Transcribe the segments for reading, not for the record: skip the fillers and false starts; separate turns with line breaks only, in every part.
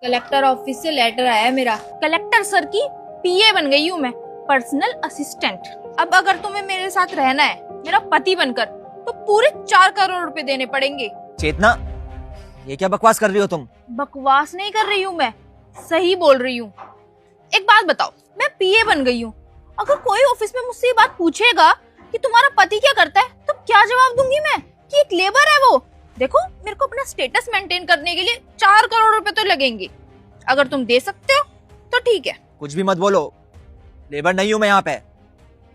Collector office से letter आया है मेरा। कलेक्टर सर की पीए बन गई हूँ मैं, पर्सनल असिस्टेंट। अब अगर तुम्हें मेरे साथ रहना है मेरा पति बनकर, तो पूरे 4 करोड़ रुपए देने पड़ेंगे।
चेतना, ये क्या बकवास कर रही हो तुम?
बकवास नहीं कर रही हूँ मैं, सही बोल रही हूँ। एक बात बताओ, मैं पीए बन गई हूँ, अगर कोई ऑफिस में मुझसे ये बात पूछेगा कि तुम्हारा पति क्या करता है, तो क्या जवाब दूंगी मैं कि एक लेबर है वो। देखो, मेरे को अपना स्टेटस मेंटेन करने के लिए 4 करोड़ रुपए तो लगेंगे। अगर तुम दे सकते हो तो ठीक है।
कुछ भी मत बोलो, लेबर नहीं हूं मैं यहाँ पे,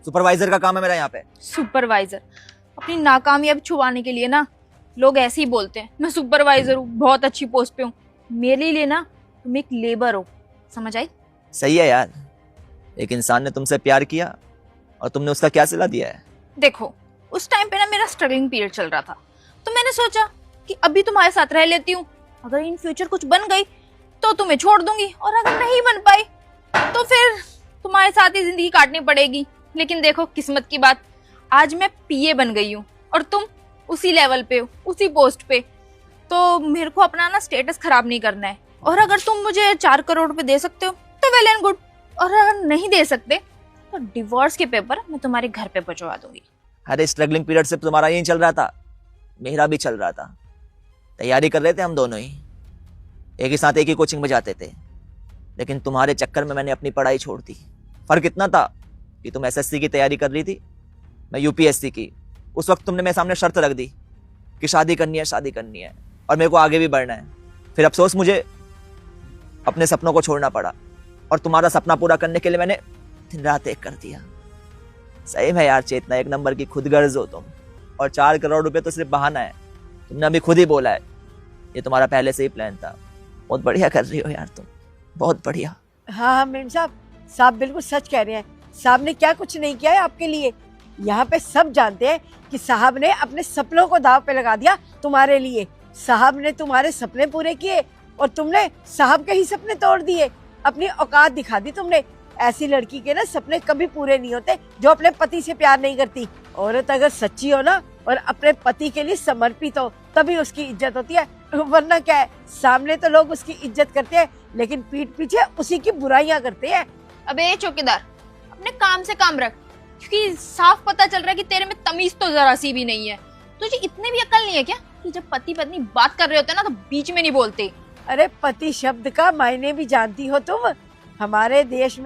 सुपरवाइजर का काम है मेरा यहाँ पे।
सुपरवाइजर? अपनी नाकामयाबी छुपाने के लिए ना लोग ऐसे ही बोलते हैं मैं सुपरवाइजर हूँ, बहुत अच्छी पोस्ट पे हूँ। मेरे लिए ना तुम एक लेबर हो, समझ आई?
सही है यार, एक इंसान ने तुमसे प्यार किया और तुमने उसका क्या सिला दिया है?
देखो, उस टाइम पे ना मेरा स्ट्रगलिंग पीरियड चल रहा था, तो मैंने सोचा कि अभी तुम्हारे साथ रह लेती हूँ, अगर इन फ्यूचर कुछ बन गई तो तुम्हें छोड़ दूंगी, और अगर नहीं बन पाई तो फिर तुम्हारे साथ ही जिंदगी काटनी पड़ेगी। लेकिन देखो किस्मत की बात, आज मैं पीए बन गई हूँ और तुम उसी लेवल पे हो, उसी पोस्ट पे। तो मेरे को अपना ना स्टेटस खराब नहीं करना है, और अगर तुम मुझे 4 करोड़ रुपए दे सकते हो तो वेल एंड गुड, और अगर नहीं दे सकते तो डिवोर्स के पेपर मैं तुम्हारे घर पे पहुंचवा दूंगी।
अरे स्ट्रगलिंग पीरियड से तुम्हारा यही चल रहा था, मेरा भी चल रहा था। तैयारी कर रहे थे हम दोनों ही, एक ही साथ एक ही कोचिंग में जाते थे, लेकिन तुम्हारे चक्कर में मैंने अपनी पढ़ाई छोड़ दी। फर्क इतना था कि तुम एसएससी की तैयारी कर रही थी, मैं यूपीएससी की। उस वक्त तुमने मेरे सामने शर्त रख दी कि शादी करनी है और मेरे को आगे भी बढ़ना है। फिर अफसोस मुझे अपने सपनों को छोड़ना पड़ा, और तुम्हारा सपना पूरा करने के लिए मैंने दिन रात एक कर दिया। सही में यार चेतना, एक नंबर की खुदगर्ज हो तुम, और 4 करोड़ रुपए तो सिर्फ बहाना है। तुमने अभी खुद ही बोला है, ये तुम्हारा पहले से ही प्लान था। बहुत बढ़िया कर रही हो यार तुम, बहुत बढ़िया।
हाँ मेम साहब बिल्कुल सच कह रहे हैं। साहब ने क्या कुछ नहीं किया है आपके लिए। यहाँ पे सब जानते हैं कि साहब ने अपने सपनों को दाव पे लगा दिया तुम्हारे लिए। साहब ने तुम्हारे सपने पूरे किए और तुमने साहब के ही सपने तोड़ दिए। अपनी औकात दिखा दी तुमने। ऐसी लड़की के ना सपने कभी पूरे नहीं होते जो अपने पति से प्यार नहीं करती। औरत अगर सच्ची हो ना और अपने पति के लिए समर्पित हो, तभी उसकी इज्जत होती है। वरना क्या है, सामने तो लोग उसकी इज्जत करते हैं, लेकिन पीठ पीछे उसी की बुराइयां करते हैं।
अबे चौकीदार, अपने काम से काम रख, क्योंकि साफ पता चल रहा है कि तेरे में तमीज तो जरा सी भी नहीं है। तुझे इतने भी अकल नहीं है क्या कि जब पति पत्नी बात कर रहे होते हैं ना तो बीच में नहीं बोलते?
अरे पति शब्द का मायने भी जानती हो तुम? हमारे देश में